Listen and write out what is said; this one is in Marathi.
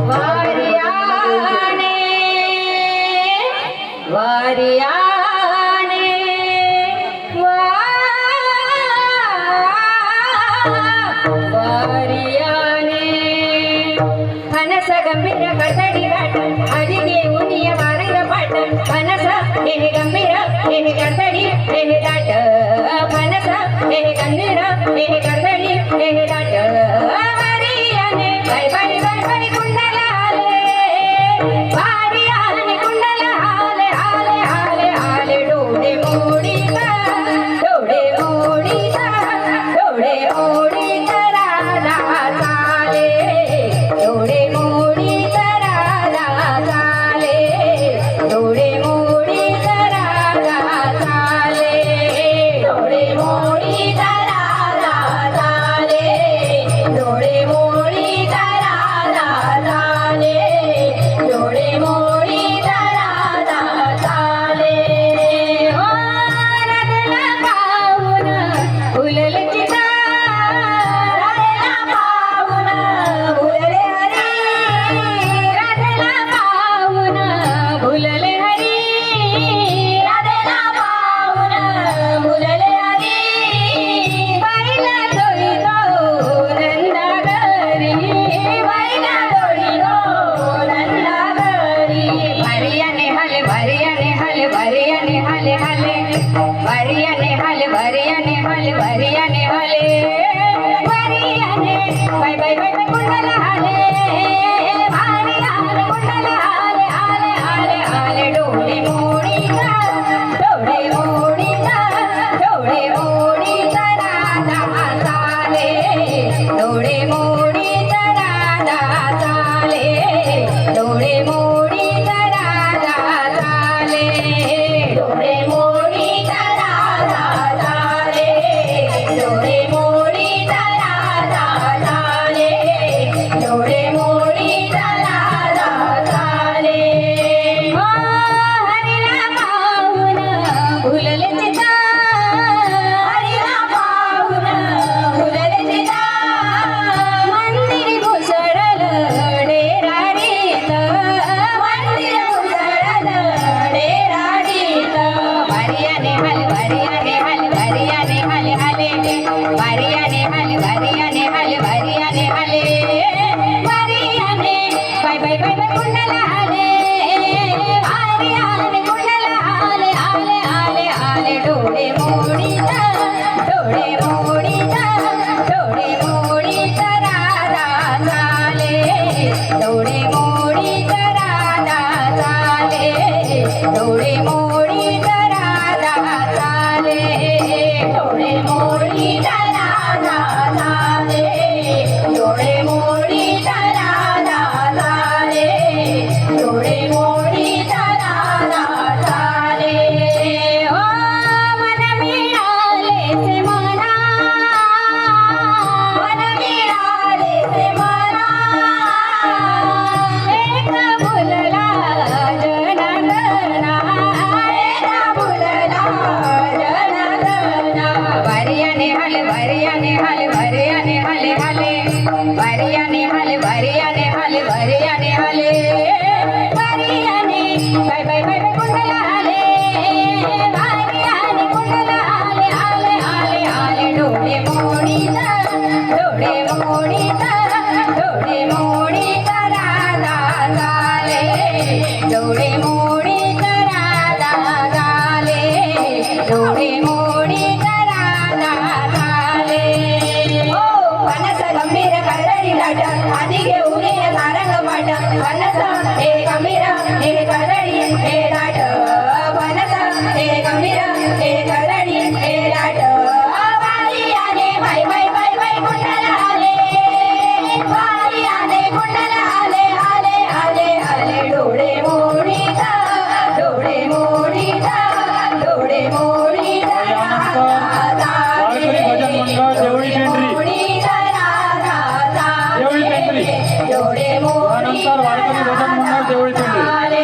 वारियाने वारियाने फणस गंभीर कडकडी घाट अधिके उनिय वारंग पाट फणस हे गंभीर हे कडकडी हे दाट फणस हे गंभीर हे कडकडी हे दाट वारियाने बाय बाय बाय बाय कुंडल आले वारियाने कुंडल आले आले आले आले डोळे मोडी डोळे मोडी डोळे मोडी राधा चाले डोळे मोडी राधा चाले डोळे मोडी राधा चाले डोळे मोडी राधा चाले डोळे मोडी राधा चाले डोळे मोडी राधा चाले हो राधेला पाहून फुलले चिता राधेला पाहून फुलले हरी राधेला पाहून फुलले हरी राधेला पाहून फुलले हरी बाईला दोरी गो नंदा घरी बाईला दोरी गो नंदा घरी भरियाने हले भरियाने हले भरियाने हले हले भरियाने हले भरियाने हले भरियाने हले भरियाने बाय बाय बाय बाय कुंडल आले भरियाने कुंडल आले आले आले आले डोळे मोडी डोळे मोडी डोळे मोडी राधा चाले डोळे मोडी राधा चाले डोळे मोडी राधा चाले डोळे मोडी राधा चाले डोळे मोडी राधा चाले डोळे मोडी राधा चाले हो हरिला पाहून फुलले चिता हरिला पाहून फुलले चिता मंदिर घुसळल डेराडीत मंदिर घुसळल डेराडीत भरियाने हल भरियाने हल भरियाने हल हले भरियाने हल भरियाने हल भरियाने हले भरियाने बाय बाय बाय बाय कुंडल आले भरियाने कुंडल आले आले आले आले डोळे मोडी डोळे मोडी डोळे मोडी राधा चाले डोळे मोडी राधा चाले डोळे मोडी राधा चाले डोळे मोडी राधा चाले डोळे मोडी राधा चाले डोळे मोडी राधा चाले हो मन मिळाले से मना मन मिळाले से मना एक फुलला जनगणना एक फुलला जनगणना भरियाने हल भरियाने हल भरियाने हले हले भरियाने हल भरियाने हल भरियाने हले भरियाने बाय बाय बाय बाय कुंडल आले भरियाने कुंडल आले आले आले आले डोळे मोडी डोळे मोडी डोळे मोडी राधा चाले डोळे मोडी राधा चाले डोळे मोडी राधा चाले हो फणस गंभीर कडकडी घाट आधी घेऊन ये सारंग पाट फणस हे गंभीर हे कडकडी हे दाट फणस हे गंभीर हे कडकडी हे दाट वारियाने बाय बाय बाय बाय कुंडल आले वारियाने कुंडल आले आले आले आले डोळे मोडी डोळे मोडी डोळे मोडी वारकरी भजन मंडळ देवळी पेंढरी त्यानंतर वारकरी भजन मंडळ देवळी पेंढरी